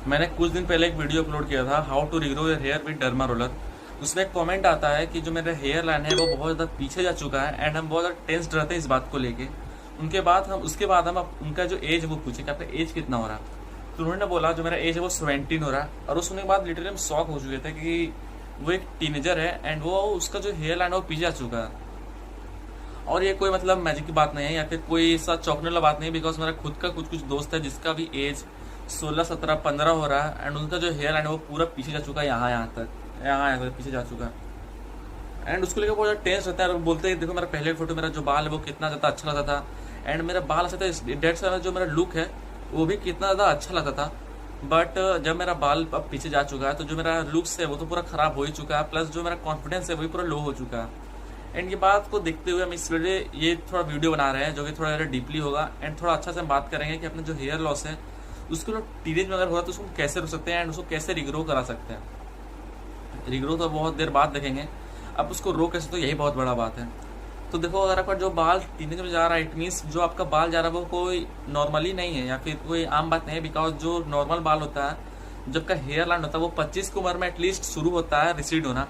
मैंने कुछ दिन पहले एक वीडियो अपलोड किया था, how to regrow your hair with derma roller. उसमें एक कमेंट आता है कि जो मेरा हेयर लाइन है वो बहुत ज़्यादा पीछे जा चुका है एंड हम बहुत ज़्यादा टेंस्ड रहते हैं इस बात को लेके। उसके बाद हम उनका जो एज वो पूछे कि आपका एज कितना हो रहा है। तो उन्होंने बोला जो मेरा एज है वो 17 हो रहा है। और वो सुनने के बाद लिटरली हम शॉक हो चुके थे कि वो एक टीनेजर है एंड वो उसका जो हेयर लाइन है वो पीछे जा चुका है। और ये कोई मतलब मैजिक की बात नहीं है या फिर कोई ऐसा चौंकने वाला बात नहीं है, बिकॉज मेरा खुद का कुछ कुछ दोस्त है जिसका भी एज 16, 17, 15 हो रहा है एंड उनका जो हेयर लाइन है वो पूरा पीछे जा चुका है, यहाँ तक पीछे जा चुका है। एंड उसको लेकर बहुत ज़्यादा टेंस रहता है और बोलते हैं देखो मेरा पहले फोटो मेरा जो बाल है वो कितना ज़्यादा अच्छा लगता था एंड मेरा बाल अच्छा था, डेट से जो मेरा लुक है वो भी कितना ज़्यादा अच्छा लगता था। बट जब मेरा बाल अब पीछे जा चुका है तो जो मेरा लुक्स है वो तो पूरा ख़राब हो ही चुका है, प्लस जो मेरा कॉन्फिडेंस है वही पूरा लो हो चुका है। एंड ये बात को देखते हुए हम इसलिए ये थोड़ा वीडियो बना रहे हैं जो कि थोड़ा ज़्यादा डीपली होगा एंड थोड़ा अच्छा से हम बात करेंगे कि अपने जो हेयर लॉस है उसको जो टीनेज में अगर हो रहा है तो उसको कैसे रोक सकते हैं एंड उसको कैसे रिग्रो करा सकते हैं। रिग्रो तो बहुत देर बाद देखेंगे, अब उसको रोक कैसे, तो यही बहुत बड़ा बात है। तो देखो अगर आपका जो बाल टीनेज में जा रहा है इट मीन्स जो आपका बाल जा रहा है वो कोई नॉर्मली नहीं है या फिर कोई आम बात नहीं है, बिकॉज जो नॉर्मल बाल होता है जब का हेयर लाइन होता है वो 25 की उम्र में एटलीस्ट शुरू होता है रिसीड होना।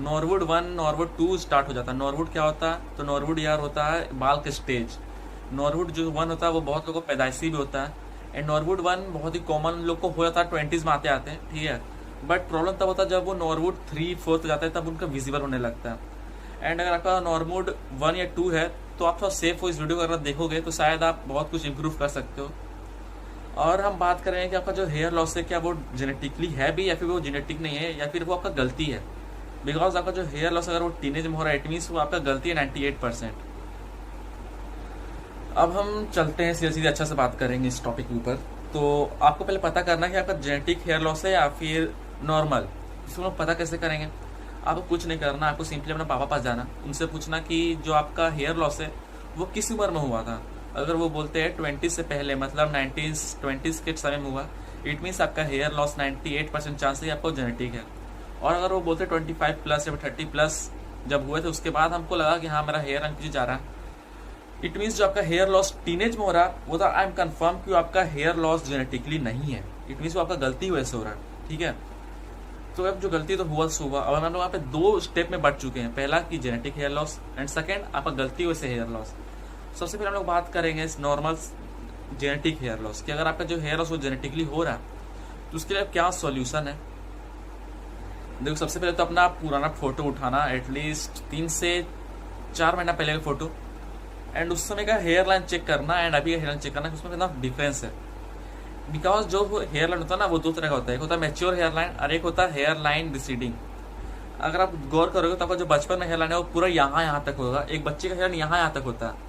नॉर्वुड 1 नॉर्वुड 2 स्टार्ट हो जाता है। नॉर्वुड क्या होता है, तो नॉर्वुड यार होता है बाल का स्टेज। नॉर्वुड जो 1 होता है वो बहुत लोगों को पैदाइशी भी होता है एंड नॉर्वुड 1 बहुत ही कॉमन लोग को हो जाता है 20s में आते आते, ठीक है। बट प्रॉब्लम तब होता है जब वो नॉर्वुड 3, 4 जाता है तब उनका विजिबल होने लगता है। एंड अगर आपका नॉर्वुड 1 या 2 है तो आप थोड़ा सेफ हो, इस वीडियो को अगर देखोगे तो शायद आप बहुत कुछ इंप्रूव कर सकते हो। और हम बात करें कि आपका जो हेयर लॉस है क्या वो जेनेटिकली है भी या फिर वो जेनेटिक नहीं है या फिर वो आपका गलती है। बिकॉज आपका जो हेयर लॉस अगर वो टीनेज में हो रहा है इट मीन्स वो आपका गलती है 98%। अब हम चलते हैं सीधे सीधे अच्छा से बात करेंगे इस टॉपिक के ऊपर। तो आपको पहले पता करना है कि आपका जेनेटिक हेयर लॉस है या फिर नॉर्मल। इसको हम पता कैसे करेंगे, आपको कुछ नहीं करना, आपको सिंपली अपने पापा पास जाना, उनसे पूछना कि जो आपका हेयर लॉस है वो किस उम्र में हुआ था। अगर वो बोलते हैं 20 से पहले मतलब 1920s के समय में हुआ इट मीन्स आपका हेयर लॉस 98% चांस है आपको जेनेटिक है। और अगर वो बोलते 25 प्लस या 30 प्लस जब हुए थे उसके बाद हमको लगा कि हाँ मेरा हेयर रंग पीछे जा रहा है, इट मीन्स जो आपका हेयर लॉस टीनेज में हो रहा है वो तो आई एम कन्फर्म कि आपका हेयर लॉस जेनेटिकली नहीं है, इट मीन्स वो आपका गलती वजह से हो रहा है, ठीक है। तो अब जो गलती तो हुआ सो हुआ। अब हम लोग वहाँ पे 2 स्टेप में बढ़ चुके हैं, पहला कि genetic hair loss and second आपका गलती वजह से हेयर लॉस। सबसे पहले हम लोग बात करेंगे इस नॉर्मल जेनेटिक हेयर लॉस कि अगर आपका जो हेयर लॉस वो जेनेटिकली हो रहा है तो उसके लिए क्या सॉल्यूशन है। देखो सबसे पहले तो अपना पुराना फोटो उठाना, एटलीस्ट 3 से 4 महीना पहले का फोटो एंड उस समय का हेयर लाइन चेक करना एंड अभी का हेयर लाइन चेक करना कि उसमें कितना डिफरेंस है। बिकॉज जो हेयर लाइन होता है ना वो 2 तरह का होता है, एक होता है मैच्योर हेयर लाइन और एक होता है हेयर लाइन रिसीडिंग। अगर आप गौर करोगे तो आपका जो बचपन में हेयर लाइन है वो पूरा यहाँ तक होगा। एक बच्चे का हेयर लाइन यहाँ तक होता है,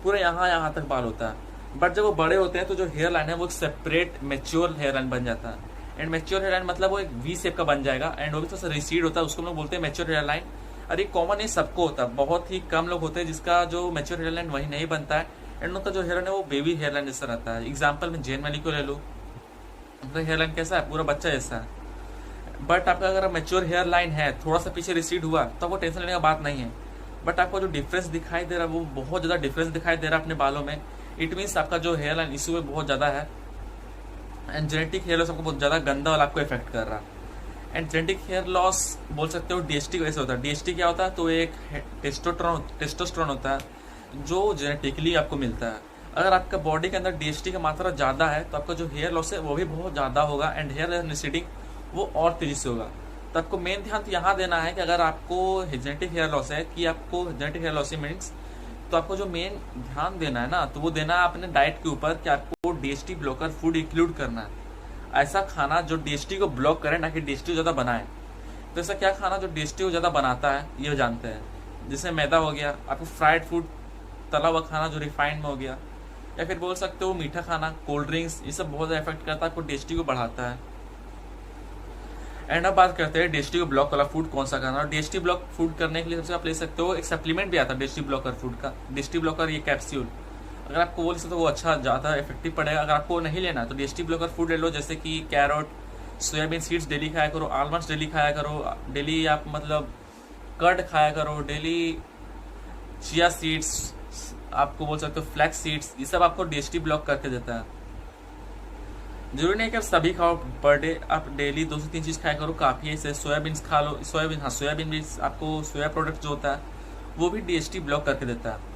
पूरा यहाँ तक बाल होता है। बट जब वो बड़े होते हैं तो जो हेयर लाइन है वो सेपरेट मैच्योर हेयर लाइन बन जाता है। एंड मैच्योर हेयर लाइन मतलब वो एक वी शेप का बन जाएगा एंड वो भी थोड़ा सा रिसीड होता है, उसको हम लोग बोलते हैं मैच्योर हेयर लाइन। और ये कॉमन नहीं सबको होता है, बहुत ही कम लोग होते हैं जिसका जो मैच्योर हेयर लाइन वही नहीं बनता है एंड उनका जो हेयर लाइन है वो बेबी हेयर लाइन जैसा रहता है। एग्जाम्पल में जैन मैली को ले लो, उनका हेयर लाइन कैसा है, पूरा बच्चा जैसा है। बट आपका अगर मैच्योर हेयर लाइन है थोड़ा सा पीछे रिसीड हुआ तो वो टेंशन लेने का बात नहीं है। बट आपको जो डिफरेंस दिखाई दे रहा है वो बहुत ज़्यादा डिफरेंस दिखाई दे रहा है अपने बालों में, इट मीन्स आपका जो हेयर लाइन इशू है बहुत ज़्यादा है एंड जेनेटिक हेयर लॉस आपको बहुत ज़्यादा गंदा वाला आपको इफेक्ट कर रहा है। एंड जेनेटिक हेयर लॉस बोल सकते हो डीएसटी वैसे होता है। डीएसटी क्या होता है, तो एक टेस्टोस्टेरोन होता है जो जेनेटिकली आपको मिलता है। अगर आपका बॉडी के अंदर डीएसटी की मात्रा ज़्यादा है तो आपका जो हेयर लॉस है वो भी बहुत ज़्यादा होगा एंड हेयर रिसीडिंग वो और तेज़ी से होगा। तो आपको मेन ध्यान तो यहाँ देना है कि अगर आपको जेनेटिक हेयर लॉस है कि आपको जेनेटिक हेयर लॉस मीन्स तो आपको जो मेन ध्यान देना है ना तो वो देना है अपने डाइट के ऊपर कि आपको डीएसटी ब्लॉकर फूड इंक्लूड करना है। ऐसा खाना जो डीएसटी को ब्लॉक करे ना कि डीएसटी को ज़्यादा बनाए। तो ऐसा क्या खाना जो डीएसटी को ज़्यादा बनाता है ये जानते हैं, जैसे मैदा हो गया, आपको फ्राइड फूड तला हुआ खाना जो रिफाइंड में हो गया, या फिर बोल सकते हो मीठा खाना, कोल्ड ड्रिंक्स, ये सब बहुत ज़्यादा इफेक्ट करता है, आपको डीएसटी को बढ़ाता है। एंड अब बात करते हैं डीएसटी को ब्लॉक वाला फूड कौन सा खाना। और डीएसटी ब्लॉक फूड करने के लिए सबसे आप ले सकते हो एक सप्लीमेंट भी आता है डीएसटी ब्लॉकर फूड का, डीएसटी ब्लॉकर ये कैप्सूल। अगर आपको वो ले सकते हो वो अच्छा ज़्यादा इफेक्टिव पड़ेगा। अगर आपको नहीं लेना तो डीएसटी ब्लॉकर फूड ले लो, जैसे कि कैरोट, सोयाबीन सीड्स डेली खाया करो, आलमंड्स डेली खाया करो, डेली आप मतलब कर्ड खाया करो डेली, चिया सीड्स आपको बोल सकते हो, फ्लैक्स सीड्स, ये सब आपको डीएसटी ब्लॉक करके देता है। जरूरी नहीं कि आप सभी खाओ पर डे, आप डेली 2 से 3 चीज़ खाया करो, काफ़ी है। इसे सोयाबीन खा लो, सोयाबीन, हाँ सोयाबीन भी आपको, सोया प्रोडक्ट जो होता है वो भी DHT ब्लॉक करके देता है।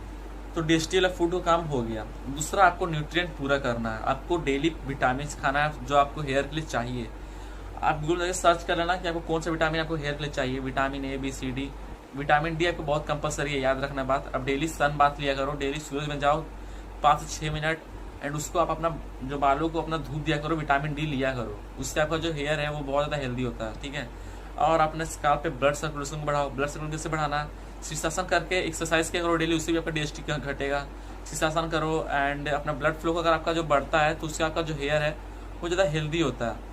तो DHT वाला फूड का काम हो गया। दूसरा, आपको न्यूट्रिएंट पूरा करना है, आपको डेली विटामिन खाना है जो आपको हेयर के लिए चाहिए। आप गूगल करके सर्च कर लेना कि आपको कौन सा विटामिन आपको हेयर के लिए चाहिए। Vitamin A, B, C, D, vitamin D आपको बहुत कंपलसरी है, याद रखना बात। अब डेली सन बाथ लिया करो, डेली सूरज में जाओ 5 से 6 मिनट, एंड उसको आप अपना जो बालों को अपना धूप दिया करो, विटामिन D लिया करो। उससे आपका जो हेयर है वो बहुत ज़्यादा हेल्दी होता है, ठीक है। और अपने स्काल्प पे ब्लड सर्कुलेशन बढ़ाओ। ब्लड सर्कुलेशन कैसे बढ़ाना? शीर्षासन करके एक्सरसाइज किया करो डेली, उससे भी आपका DHT घटेगा। शीर्षासन करो, एंड अपना ब्लड फ्लो अगर आपका जो बढ़ता है तो उससे आपका जो हेयर है वो ज़्यादा हेल्दी होता है।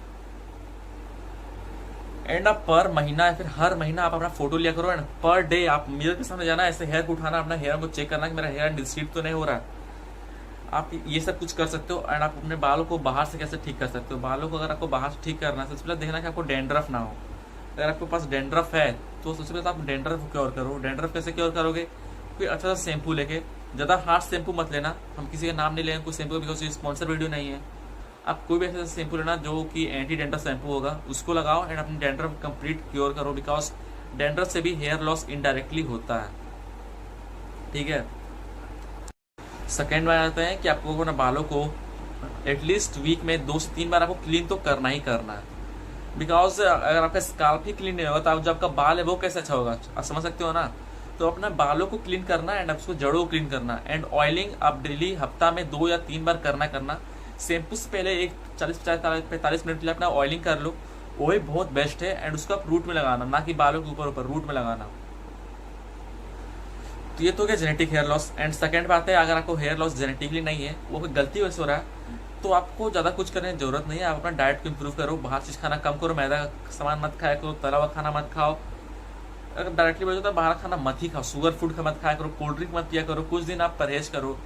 एंड आप पर महीना या फिर हर महीना आप अपना फोटो लिया करो, एंड पर डे आप मिरर के सामने जाना, ऐसे हेयर को उठाना, अपना हेयर को चेक करना कि मेरा हेयर डिस्ट्रीट तो नहीं हो रहा है। आप ये सब कुछ कर सकते हो। एंड आप अपने बालों को बाहर से कैसे ठीक कर सकते हो? बालों को अगर आपको बाहर से ठीक करना है, सबसे पहले देखना कि आपको डेंड्रफ ना हो। अगर आपके पास डेंड्रफ है तो सबसे पहले आप डेंड्रफ को क्योर करो। डेंड्रफ कैसे क्योर करोगे? कोई अच्छा सा शैम्पू लेके, ज़्यादा हार्ड शैम्पू मत लेना, हम किसी का नाम नहीं लेंगे कोई शैम्पू, बिकॉज ये स्पॉन्सर वीडियो नहीं है। आप कोई भी ऐसा शैम्पू लेना जो कि एंटी डेंड्रफ शैम्पू होगा, उसको लगाओ एंड अपनी डेंड्रफ कंप्लीट क्योर करो, बिकॉज डेंड्रफ से भी हेयर लॉस इनडायरेक्टली होता है, ठीक है। सेकेंड बात आता है कि आपको अपने बालों को एटलीस्ट वीक में 2 से 3 बार आपको क्लीन तो करना ही करना है, बिकॉज अगर आपका स्काल्प ही क्लीन नहीं होगा तो जो आपका बाल है वो कैसे अच्छा होगा? आप समझ सकते हो ना। तो अपने बालों को क्लीन करना एंड उसको जड़ों को क्लीन करना, एंड ऑयलिंग आप डेली हफ्ता में 2 या 3 बार करना। शैम्पू से पहले एक 40-45 मिनट के लिए अपना ऑयलिंग कर लो, वही बहुत बेस्ट है। एंड उसको आप रूट में लगाना, ना कि बालों के ऊपर रूट में लगाना। तो ये तो क्या genetic hair loss. And second बात है, अगर आपको हेयर लॉस जेनेटिकली नहीं है, वो कोई गलती वजह से हो रहा है, तो आपको ज़्यादा कुछ करने की जरूरत नहीं है। आप अपना डाइट को इम्प्रूव करो, बाहर चीज़ खाना कम करो, मैदा का सामान मत खाया करो, तला हुआ खाना मत खाओ। अगर डायरेक्टली बोलो तो बाहर खाना मत ही खाओ, शुगर फूड का मत खाया करो, कोल्ड ड्रिंक मत पिया करो, कुछ दिन आप परहेज करो।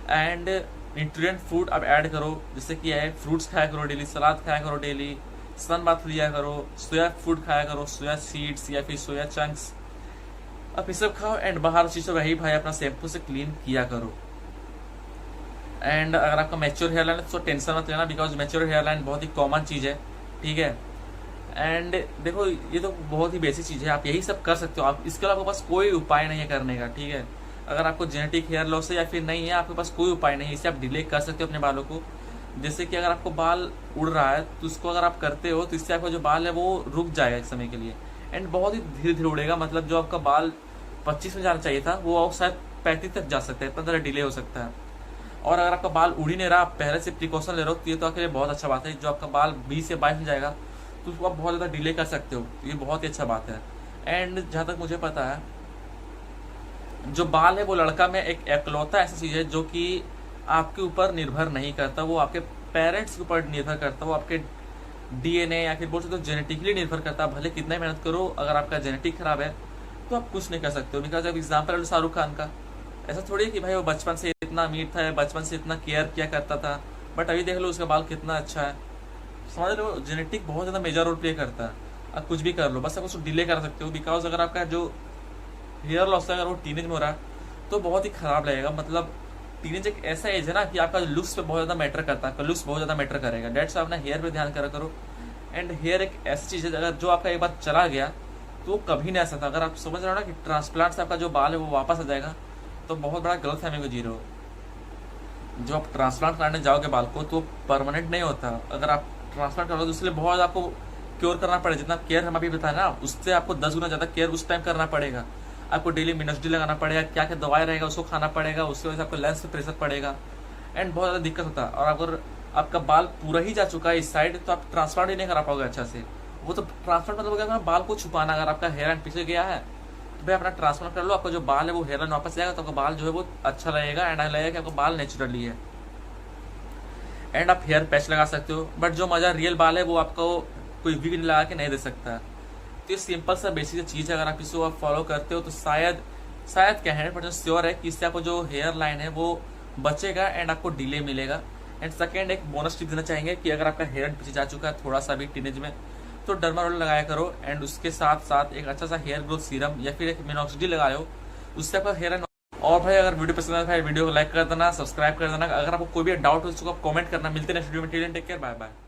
एंड न्यूट्रिएंट फूड आप ऐड करो, जैसे कि है फ्रूट्स खाया करो डेली, सलाद खाया करो डेली, सन बाथ लिया करो, सोया फूड खाया करो, सोया सीड्स या फिर सोया चंक्स, आप ये सब खाओ। एंड बाहर चीज़ वही भाई अपना शैम्पू से क्लीन किया करो। एंड अगर आपका मैच्योर हेयर लाइन है तो टेंशन मत लेना, बिकॉज मैच्योर हेयर लाइन बहुत ही कॉमन चीज़ है, ठीक है। एंड देखो ये तो बहुत ही बेसिक चीज़ है, आप यही सब कर सकते हो। आप इसके अलावा आपके पास कोई उपाय नहीं है करने का, ठीक है। अगर आपको जेनेटिक हेयर लॉस है या फिर नहीं है, आपके पास कोई उपाय नहीं है, इससे आप डिले कर सकते हो अपने बालों को। जैसे कि अगर आपको बाल उड़ रहा है तो उसको अगर आप करते हो तो इससे आपका जो बाल है वो रुक जाएगा एक समय के लिए, एंड बहुत ही धीरे धीरे उड़ेगा। मतलब जो आपका बाल 25 में जाना चाहिए था वो शायद 35 तक जा सकता है, 15 डिले हो सकता है। और अगर आपका बाल उड़ ही नहीं रहा, आप पहले से प्रिकॉशन ले रहे हो, तो ये तो आपके लिए बहुत अच्छा बात है। जो आपका बाल 20 से 22 में जाएगा तो उसको आप बहुत ज़्यादा डिले कर सकते हो, ये बहुत ही अच्छा बात है। एंड जहाँ तक मुझे पता है, जो बाल है वो लड़का में एक एकलौता ऐसा चीज़ है जो कि आपके ऊपर निर्भर नहीं करता, वो आपके पेरेंट्स के ऊपर निर्भर करता, वो आपके DNA या फिर बोल सकते हो जेनेटिकली निर्भर करता है। भले कितना ही मेहनत करो, अगर आपका जेनेटिक खराब है तो आप कुछ नहीं कर सकते हो। बिकॉज अब एग्जाम्पल है शाहरुख खान का, ऐसा थोड़ी है कि भाई वो बचपन से इतना अमीर था, बचपन से इतना केयर किया करता था, बट अभी देख लो उसका बाल कितना अच्छा है। समझ लो, जेनेटिक बहुत ज़्यादा मेजर रोल प्ले करता है। आप कुछ भी कर लो, बस आप उसको डिले कर सकते हो। बिकॉज अगर आपका जो हेयर लॉस है अगर वो टीनेज में हो रहा है तो बहुत ही खराब लगेगा। मतलब टीनेज एक ऐसा एज है ना कि आपका लुक्स पे बहुत ज़्यादा मैटर करता है, लुक्स बहुत ज़्यादा मैटर करेगा। डेट्स अपना हेयर पे ध्यान करा करो। एंड हेयर एक ऐसी चीज़ है अगर जो आपका एक बार चला गया तो वो कभी नहीं आ सकता। अगर आप समझ रहे हो ना कि ट्रांसप्लांट से आपका जो बाल है वो वापस आ जाएगा, तो बहुत बड़ा गलत फहमी को जी रहे हो। जो आप ट्रांसप्लांट कराने जाओगे बाल को तो परमानेंट नहीं होता। अगर आप ट्रांसप्लांट करोगे तो उसके लिए बहुत आपको क्योर करना पड़ेगा। जितना केयर हम अभी बताया ना, उससे आपको 10 गुना ज़्यादा केयर उस टाइम करना पड़ेगा। आपको डेली मिनोक्सिडिल लगाना पड़ेगा, क्या क्या दवाई रहेगा उसको खाना पड़ेगा, उसकी वजह से आपको लेंस पे प्रेशर पड़ेगा, एंड बहुत ज़्यादा दिक्कत होता है। और अगर आपका बाल पूरा ही जा चुका है इस साइड तो आप ट्रांसप्लांट ही नहीं करा पाओगे अच्छा से। वो तो ट्रांसप्लांट मतलब क्या, बाल को छुपाना। अगर आपका हेयर एंड पीछे गया है तो भाई अपना ट्रांसप्लांट कर लो, आपका जो बाल है वो हेयर लाइन वापस जाएगा, तो आपका बाल जो है वो अच्छा लगेगा, एंड लगेगा कि आपका बाल नेचुरली है। एंड आप हेयर पैच लगा सकते हो, बट जो मजा रियल बाल है वो आपको कोई विग लगा के नहीं दे सकता। तो ये सिंपल सा बेसिक चीज़ है, अगर आप इसको आप फॉलो करते हो तो शायद क्या 100% श्योर है कि इससे आपको जो हेयर लाइन है वो बचेगा एंड आपको डिले मिलेगा। एंड सेकेंड एक बोनस टिप देना चाहेंगे कि अगर आपका हेयर पीछे जा चुका है थोड़ा सा भी टीनेज में, तो डर्मा रोल लगाया करो, एंड उसके साथ साथ एक अच्छा सा हेयर ग्रोथ सीरम या फिर एक मिनोक्सिडिल लगाओ, उससे आपका हेयर। और भाई अगर वीडियो पसंद है भाई वीडियो को लाइक कर देना, सब्सक्राइब कर देना। अगर आपको कोई भी डाउट हो तो आप कमेंट करना। मिलते हैं नेक्स्ट वीडियो में। Take care, bye bye.